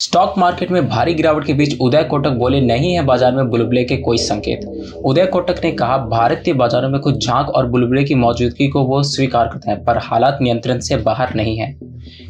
Stock market में भारी गिरावट के बीच उदय कोटक बोले, नहीं है बाजार में बुलबुले के कोई संकेत। उदय कोटक ने कहा, भारतीय बाजारों में कुछ झांक और बुलबुले की मौजूदगी को वो स्वीकार करते हैं, पर हालात नियंत्रण से बाहर नहीं है।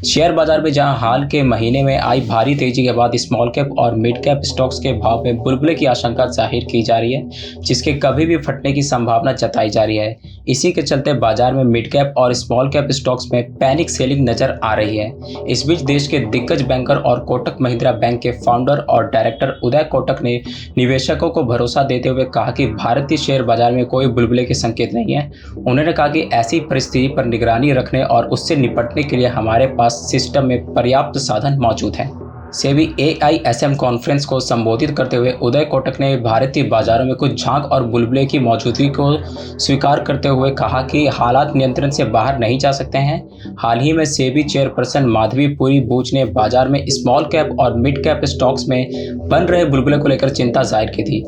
शेयर बाजार में जहां हाल के महीने में आई भारी तेजी के बाद स्मॉल कैप और मिड कैप स्टॉक्स के भाव में बुलबुले की आशंका जाहिर की जा रही है, जिसके कभी भी फटने की संभावना जताई जा रही है। इसी के चलते बाजार में मिड कैप और स्मॉल कैप स्टॉक्स में पैनिक सेलिंग नजर आ रही है। इस बीच देश के दिग्गज बैंकर और कोटक महिंद्रा बैंक के फाउंडर और डायरेक्टर उदय कोटक ने निवेशकों को भरोसा देते हुए कहा कि भारतीय शेयर बाजार में कोई बुलबुले के संकेत नहीं है। उन्होंने कहा कि ऐसी परिस्थिति पर निगरानी रखने और उससे निपटने के लिए हमारे पास सिस्टम में पर्याप्त साधन मौजूद हैं। सेबी AISM कॉन्फ्रेंस को संबोधित करते हुए उदय कोटक ने भारतीय बाजारों में कुछ झांक और बुलबुले की मौजूदगी को स्वीकार करते हुए कहा कि हालात नियंत्रण से बाहर नहीं जा सकते हैं। हाल ही में सेबी चेयरपर्सन माधवी पुरी बूच ने बाजार में स्मॉल कैप और मिड कैप स्टॉक्स में बन रहे बुलबुले को लेकर चिंता जाहिर की थी।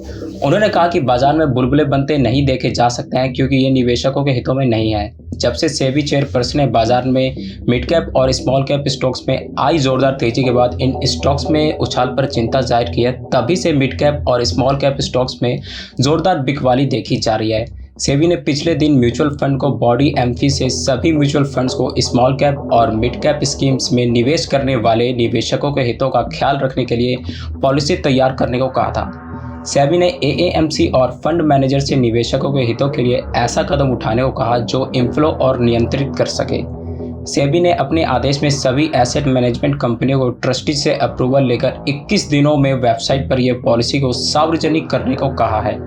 उन्होंने कहा कि बाजार में बुलबुले बनते नहीं देखे जा सकते हैं, क्योंकि ये निवेशकों के हितों में नहीं है। जब से सेबी चेयरपर्सन ने बाजार में मिड कैप और स्मॉल कैप स्टॉक्स में आई जोरदार तेजी के बाद इन स्टॉक्स में उछाल पर चिंता जाहिर की है, तभी से मिड कैप और स्मॉल कैप स्टॉक्स में जोरदार बिकवाली देखी जा रही है। सेबी ने पिछले दिन म्यूचुअल फंड को बॉडी एम्फी से सभी म्यूचुअल फंड्स को स्मॉल कैप और मिड कैप स्कीम्स में निवेश करने वाले निवेशकों के हितों का ख्याल रखने के लिए पॉलिसी तैयार करने को कहा था। सेबी ने AAMC और फंड मैनेजर से निवेशकों के हितों के लिए ऐसा कदम उठाने को कहा जो इनफ्लो और नियंत्रित कर सके। सेबी ने अपने आदेश में सभी एसेट मैनेजमेंट कंपनियों को ट्रस्टी से अप्रूवल लेकर 21 दिनों में वेबसाइट पर यह पॉलिसी को सार्वजनिक करने को कहा है।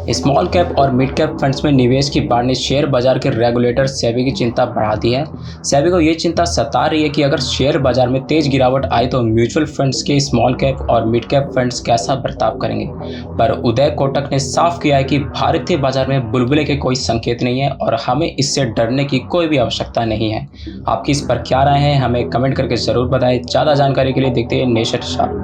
स्मॉल कैप और मिड कैप फंड्स में निवेश की बाढ़ ने शेयर बाजार के रेगुलेटर सेबी की चिंता बढ़ा दी है। सेबी को ये चिंता सता रही है कि अगर शेयर बाजार में तेज गिरावट आई तो म्यूचुअल फंड्स के स्मॉल कैप और मिड कैप फंड्स कैसा बर्ताव करेंगे। पर उदय कोटक ने साफ किया है कि भारतीय बाजार में बुलबुले के कोई संकेत नहीं है और हमें इससे डरने की कोई भी आवश्यकता नहीं है। आपकी इस पर क्या राय है, हमें कमेंट करके जरूर बताएं। ज़्यादा जानकारी के लिए देखते हैं नेशन स्टार।